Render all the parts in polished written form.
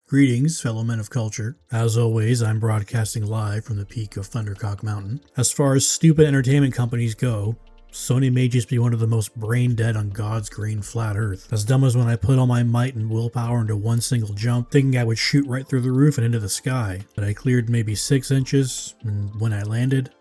Greetings, fellow men of culture. As always, I'm broadcasting live from the peak of Thundercock Mountain. As far as stupid entertainment companies go, Sony may just be one of the most brain dead on God's green flat earth. As dumb as when I put all my might and willpower into one single jump, thinking I would shoot right through the roof and into the sky. But I cleared maybe 6 inches, and when I landed,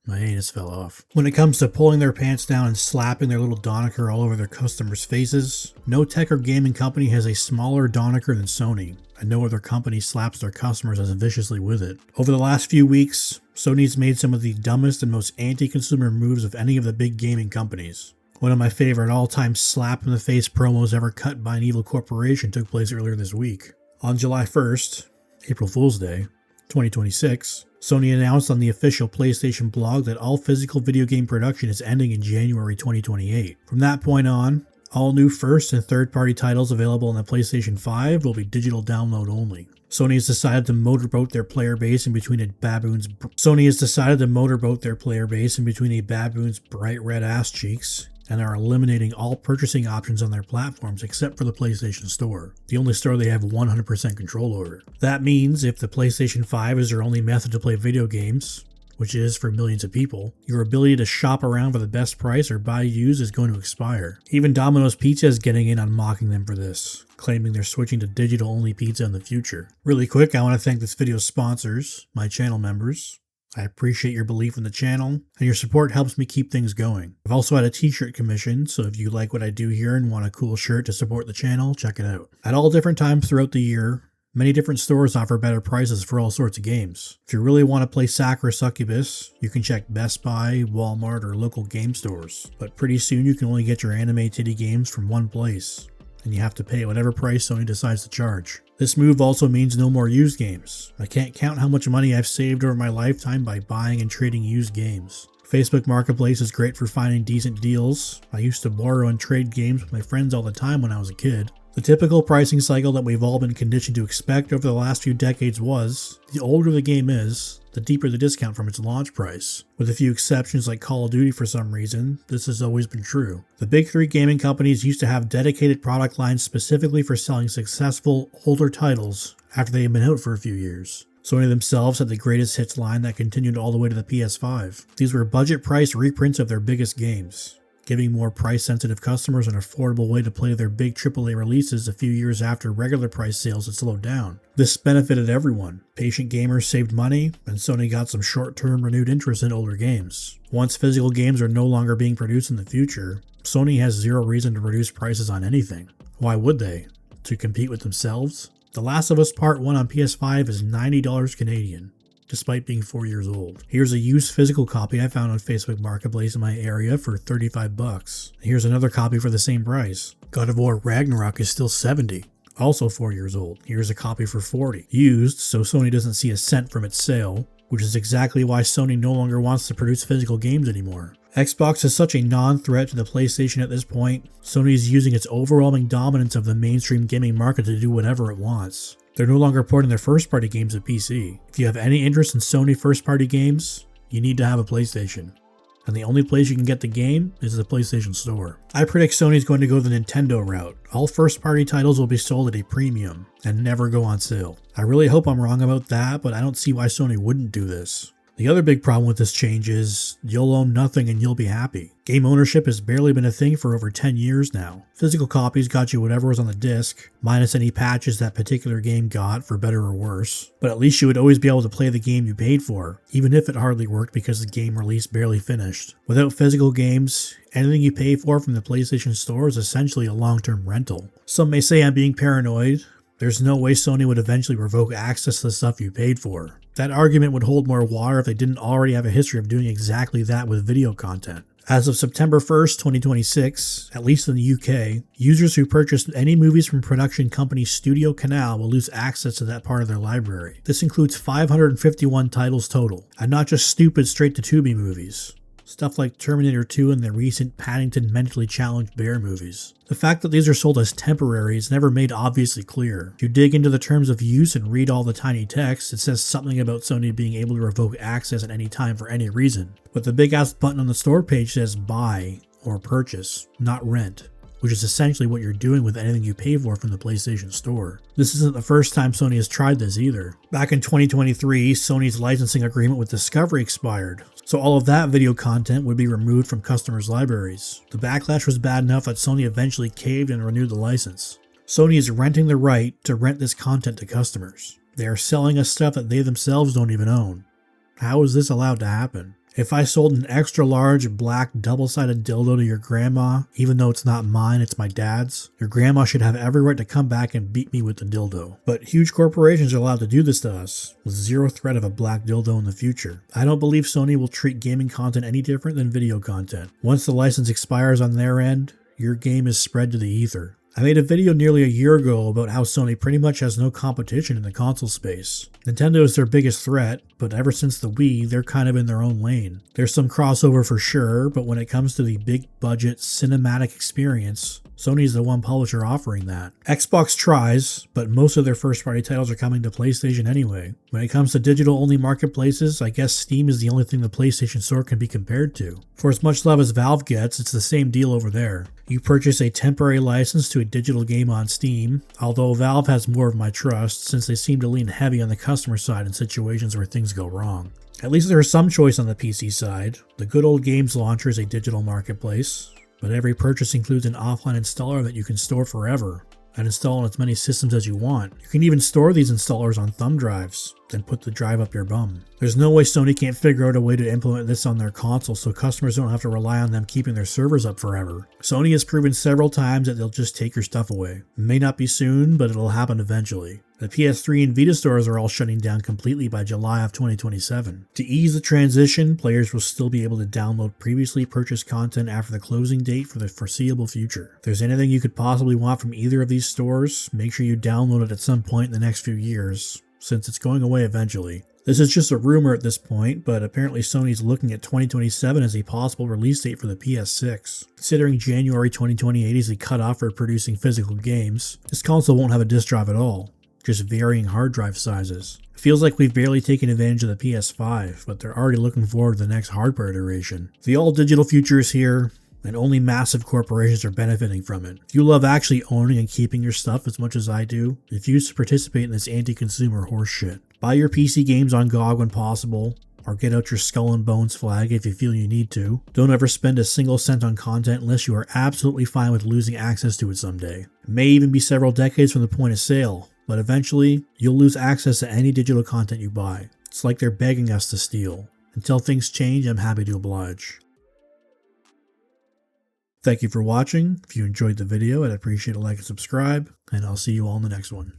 my anus fell off. When it comes to pulling their pants down and slapping their little Doniker all over their customers' faces, no tech or gaming company has a smaller Doniker than Sony, and no other company slaps their customers as viciously with it. Over the last few weeks, Sony's made some of the dumbest and most anti-consumer moves of any of the big gaming companies. One of my favorite all-time slap-in-the-face promos ever cut by an evil corporation took place earlier this week. On July 1st, April Fool's Day, 2026, Sony announced on the official PlayStation blog that all physical video game production is ending in January 2028. From that point on, all new first and third-party titles available on the PlayStation 5 will be digital download only. Sony has decided to motorboat their player base in between a baboon's bright red ass cheeks, and are eliminating all purchasing options on their platforms except for the PlayStation Store, the only store they have 100% control over. That means if the PlayStation 5 is your only method to play video games, which it is for millions of people, your ability to shop around for the best price or buy used is going to expire. Even Domino's Pizza is getting in on mocking them for this, claiming they're switching to digital-only pizza in the future. Really quick, I want to thank this video's sponsors, my channel members. I appreciate your belief in the channel, and your support helps me keep things going. I've also had a t-shirt commission, so if you like what I do here and want a cool shirt to support the channel, check it out. At all different times throughout the year, many different stores offer better prices for all sorts of games. If you really want to play Sack or Succubus, you can check Best Buy, Walmart, or local game stores. But pretty soon you can only get your anime titty games from one place, and you have to pay whatever price Sony decides to charge. This move also means no more used games. I can't count how much money I've saved over my lifetime by buying and trading used games. Facebook Marketplace is great for finding decent deals. I used to borrow and trade games with my friends all the time when I was a kid. The typical pricing cycle that we've all been conditioned to expect over the last few decades was, the older the game is, the deeper the discount from its launch price. With a few exceptions like Call of Duty for some reason, this has always been true. The big three gaming companies used to have dedicated product lines specifically for selling successful, older titles after they had been out for a few years. Sony themselves had the greatest hits line that continued all the way to the PS5. These were budget-priced reprints of their biggest games, giving more price-sensitive customers an affordable way to play their big AAA releases a few years after regular price sales had slowed down. This benefited everyone. Patient gamers saved money, and Sony got some short-term renewed interest in older games. Once physical games are no longer being produced in the future, Sony has zero reason to reduce prices on anything. Why would they? To compete with themselves? The Last of Us Part 1 on PS5 is $90 Canadian. Despite being 4 years old. Here's a used physical copy I found on Facebook Marketplace in my area for $35. Here's another copy for the same price. God of War Ragnarok is still $70. Also 4 years old. Here's a copy for $40. Used, so Sony doesn't see a cent from its sale, which is exactly why Sony no longer wants to produce physical games anymore. Xbox is such a non-threat to the PlayStation at this point. Sony is using its overwhelming dominance of the mainstream gaming market to do whatever it wants. They're no longer porting their first-party games to PC. If you have any interest in Sony first-party games, you need to have a PlayStation. And the only place you can get the game is the PlayStation Store. I predict Sony's going to go the Nintendo route. All first-party titles will be sold at a premium and never go on sale. I really hope I'm wrong about that, but I don't see why Sony wouldn't do this. The other big problem with this change is, you'll own nothing and you'll be happy. Game ownership has barely been a thing for over 10 years now. Physical copies got you whatever was on the disc, minus any patches that particular game got, for better or worse. But at least you would always be able to play the game you paid for, even if it hardly worked because the game release barely finished. Without physical games, anything you pay for from the PlayStation Store is essentially a long-term rental. Some may say I'm being paranoid. There's no way Sony would eventually revoke access to the stuff you paid for. That argument would hold more water if they didn't already have a history of doing exactly that with video content. As of September 1st, 2026, at least in the UK, users who purchased any movies from production company Studio Canal will lose access to that part of their library. This includes 551 titles total, and not just stupid straight-to-Tubi movies. Stuff like Terminator 2 and the recent Paddington Mentally Challenged Bear movies. The fact that these are sold as temporary is never made obviously clear. If you dig into the terms of use and read all the tiny text, it says something about Sony being able to revoke access at any time for any reason. But the big ass button on the store page says buy or purchase, not rent. which is essentially what you're doing with anything you pay for from the PlayStation Store. This isn't the first time Sony has tried this either. Back in 2023, Sony's licensing agreement with Discovery expired, so all of that video content would be removed from customers' libraries. The backlash was bad enough that Sony eventually caved and renewed the license. Sony is renting the right to rent this content to customers. They are selling us stuff that they themselves don't even own. How is this allowed to happen? If I sold an extra large black double-sided dildo to your grandma, even though it's not mine, it's my dad's, your grandma should have every right to come back and beat me with the dildo. But huge corporations are allowed to do this to us, with zero threat of a black dildo in the future. I don't believe Sony will treat gaming content any different than video content. Once the license expires on their end, your game is spread to the ether. I made a video nearly a year ago about how Sony pretty much has no competition in the console space. Nintendo is their biggest threat, but ever since the Wii, they're kind of in their own lane. There's some crossover for sure, but when it comes to the big budget cinematic experience, Sony is the one publisher offering that. Xbox tries, but most of their first-party titles are coming to PlayStation anyway. When it comes to digital-only marketplaces, I guess Steam is the only thing the PlayStation Store can be compared to. For as much love as Valve gets, it's the same deal over there. You purchase a temporary license to a digital game on Steam, although Valve has more of my trust since they seem to lean heavy on the customer side in situations where things go wrong. At least there is some choice on the PC side. The good old games launcher is a digital marketplace, but every purchase includes an offline installer that you can store forever and install on as many systems as you want. You can even store these installers on thumb drives, then put the drive up your bum. There's no way Sony can't figure out a way to implement this on their console so customers don't have to rely on them keeping their servers up forever. Sony has proven several times that they'll just take your stuff away. It may not be soon, but it'll happen eventually. The PS3 and Vita stores are all shutting down completely by July of 2027. To ease the transition, players will still be able to download previously purchased content after the closing date for the foreseeable future. If there's anything you could possibly want from either of these stores, make sure you download it at some point in the next few years, since it's going away eventually. This is just a rumor at this point, but apparently Sony's looking at 2027 as a possible release date for the PS6. Considering January 2028 is the cutoff for producing physical games, this console won't have a disk drive at all, just varying hard drive sizes. It feels like we've barely taken advantage of the PS5, but they're already looking forward to the next hardware iteration. The all-digital future is here, and only massive corporations are benefiting from it. If you love actually owning and keeping your stuff as much as I do, refuse to participate in this anti-consumer horseshit. Buy your PC games on GOG when possible, or get out your Skull and Bones flag if you feel you need to. Don't ever spend a single cent on content unless you are absolutely fine with losing access to it someday. It may even be several decades from the point of sale, but eventually, you'll lose access to any digital content you buy. It's like they're begging us to steal. Until things change, I'm happy to oblige. Thank you for watching. If you enjoyed the video, I'd appreciate a like and subscribe, and I'll see you all in the next one.